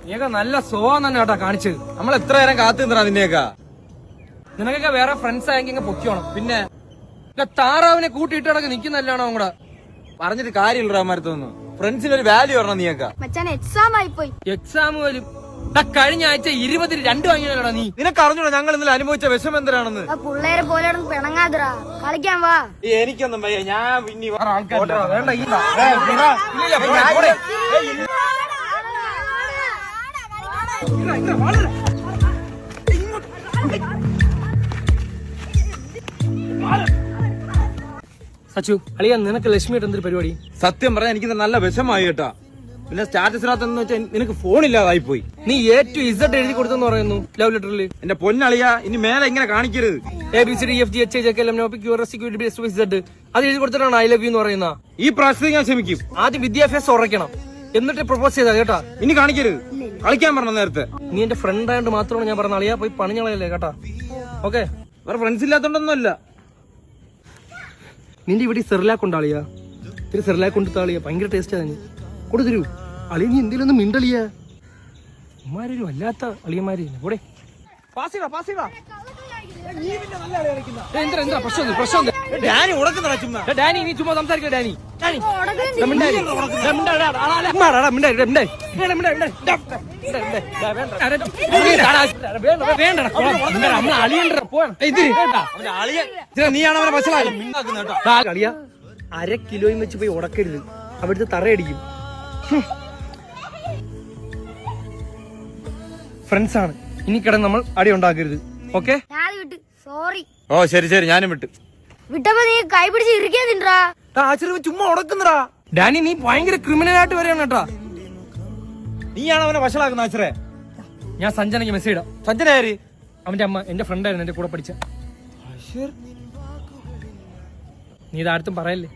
നീയൊക്കെ നല്ല സ്വഭാവം തന്നെ കേട്ടാ കാണിച്ചത്. നമ്മൾ എത്ര നേരം കാത്തു നിന്നാ നിന്നെയൊക്കെ. നിനക്കൊക്കെ വേറെ ഫ്രണ്ട്സ് ആയെങ്കിൽ പൊക്കിയോണം. പിന്നെ താറാവിനെ കൂട്ടിയിട്ടടക്കം നിൽക്കുന്നല്ലാണോ കൂടെ പറഞ്ഞിട്ട് കാര്യമില്ല അമ്മരത്തൊന്നും. ഫ്രണ്ട്സിന് ഒരു വാല്യൂ പറഞ്ഞ നീയൊക്കെ. എക്സാം പോലും കഴിഞ്ഞ ആഴ്ച 20-2 വാങ്ങിയാലോടാ നീ. നിനക്ക് അറിഞ്ഞൂടാ ഞങ്ങൾ ഇന്നലെ അനുഭവിച്ച വിഷമം എന്തിനാണെന്ന്. പിള്ളേരെ പോലെ പിണങ്ങാതിരാ, കളിക്കാൻ വാ. എനിക്കൊന്നും വയ്യ, ഞാൻ പിന്നെ സച്ചു അളിയാ, നിനക്ക് ലക്ഷ്മിയായിട്ട് എന്തൊരു പരിപാടി? സത്യം പറഞ്ഞാൽ എനിക്ക് നല്ല വിഷമായി കേട്ടാ. പിന്നെ സ്റ്റാറ്റസിനകത്തെന്ന് വെച്ചാൽ നിനക്ക് ഫോണില്ലാതായി പോയി. നീ A to Z എഴുതി കൊടുത്തെന്ന് പറയുന്നു ലവ് ലെറ്ററിൽ. എന്റെ പൊന്നളിയാ, ഇനി മേലെ ഇങ്ങനെ കാണിക്കരുത്. ABCDEFGHIJKLMNOPQRSTUVZ അത് എഴുതി കൊടുത്തിട്ടാണ് ഐ ലവ് യു എന്ന് പറയുന്ന. ഈ പ്രാവശ്യത്തെ ഞാൻ ക്ഷമിക്കും. ആദ്യം വിദ്യാഭ്യാസം ഉറക്കണം, എന്നിട്ട് പ്രപ്പോസ് ചെയ്താ കേട്ടാ. ഇനി കാണിക്കരുത്. കളിക്കാൻ പറഞ്ഞ നേരത്തെ. നീ എന്റെ ഫ്രണ്ട് ആയതുകൊണ്ട് മാത്രമാണ് ഞാൻ പറഞ്ഞ. അളിയാ പോയി പണിഞ്ഞളയല്ലേ കേട്ടാ. ഓക്കെ, വേറെ ഫ്രണ്ട്സ് ഇല്ലാത്തോണ്ടൊന്നുമല്ല. നിന്റെ ഇവിടെ സെറിലാക്ക് ഉണ്ടാളിയാ. ഇത്തിരി സെറിലാക്ക് കൊണ്ട് താളിയാ, ഭയങ്കര ടേസ്റ്റ് ആണ്. കൊടുത്തരൂ അളിയ, നീ എന്തെങ്കിലും ഒന്ന് മിണ്ടളിയാ. ഉമ്മാരൊരു വല്ലാത്ത അളിയന്മാര് കൂടെ. ഡാനി നീ ചുമ്മാ സംസാരിക്കോ. ഡാനി നീയാണ് അവനെ മനസ്സിലായി. കളിയാ 1/2 കിലോയും വെച്ച് പോയി ഉടക്കരുത്, അവിടുത്തെ തറയടിക്കും. ഫ്രണ്ട്സ് ആണ്, ഇനി കിടന്ന് നമ്മൾ അടി ഉണ്ടാക്കരുത്. ഓക്കെ? സോറി. ഓ ശരി ശരി, ഞാനും വിട്ടു. വിട്ടപ്പോ നീ കൈ പിടിച്ച് ഇരിക്കാതിണ്ടാ. ചുമ്മാ ഉടക്കുന്നടാ. ഡാനി നീ ഭയങ്കര ക്രിമിനലായിട്ട് വരെയാണ് കേട്ടാ. നീയാണ് അവനെ വഷളാക്കുന്ന ആശ്രയ. ഞാൻ സഞ്ജനയ്ക്ക് മെസ്സേജ് ഇടാം. സഞ്ജന ആര്? അവന്റെ അമ്മ എന്റെ ഫ്രണ്ടായിരുന്നു, എന്റെ കൂടെ പഠിച്ച. നീ ഇതാർത്തും പറയല്ലേ.